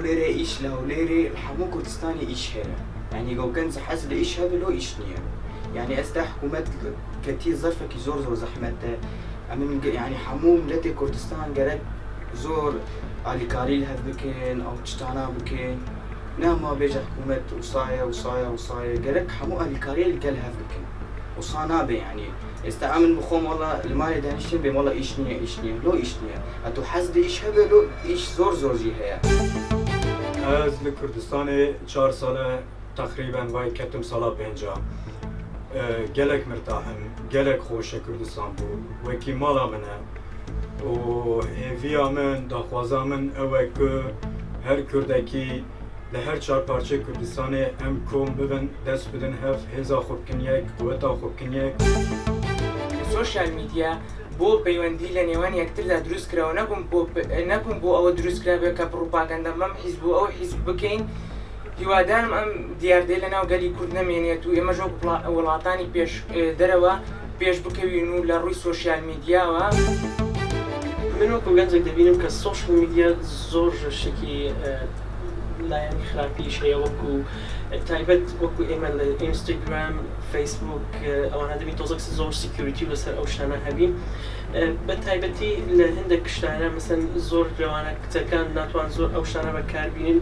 لێرە ئیش لە و لێرێ هەموو کوردستانی ئیش هەیە یعنی گەوگەنج حەز لە ئیش هەبێ لۆ ئیش نییە یعنی ئێستا حکوومەت کەتی زەرفێکی زۆر زەحمەتە ئەمن یعنی هەموو ملەتی کوردستان گەرەک زۆر ئالیکاری لە هەف بکەن ئەو شتانە بکەن ناما بێژە حکوومەت وسایە گەرەک هەموو ئالیکاریە لەگەل هەف بکەن وسا نابێ یعنی ئێستا ئەمن بخۆم وەڵا لە مالێ دانیشتن بێ وەڵا ئیش نییە لۆ ئیش نییە ئەتۆ حەز لە ئیش هەبێ لۆ ئیش زۆرجی هەیە. Ez li Kurdistanê 4 sale teqrîben vay ketim sala pênca gelek mirtahim, gelek xweş e Kurdistan bû, wekî mala min e û hêviya min, daxwaza min ew e ku her Kurdekî li her çar parçe Kurdistanê em kom bibin dest bidin hev hêza xwe bikin yek, quweta xwe bikin yek. سوشیال میدیا بۆ پەیوەندی لە نێوان یەکتردا دروست کراوە نەبووم بۆ ئەوە دروست کرابێ کە پڕۆپاگەندە مەم حیزب بوو ئەو حیزب بکەین هیوادارم ئەم دیاردەی لە ناو گەلی کورد نەمێنێت و ئێمە ژۆ وڵاتانی پێش دەرەوە پێش بکەوین و لە ڕووی سوشیال میدیاوە من وەکو گەنجێک دەبینم کە سوشیال میدیا زۆر شتێکی لایەنی خراپیش هەیە وەکو تایبەت وەکو ئێمە لە ئینستاگرام فەیسبوک ئەوانە دەبین تۆزێک زۆر سیکیوریتی لەسەر ئەو شتانە هەبین بە تایبەتی لە هەندێک شتانە مەسەن زۆر لەوانە کچەکان ناتوان زۆر ئەو شتانە بەکاربینن.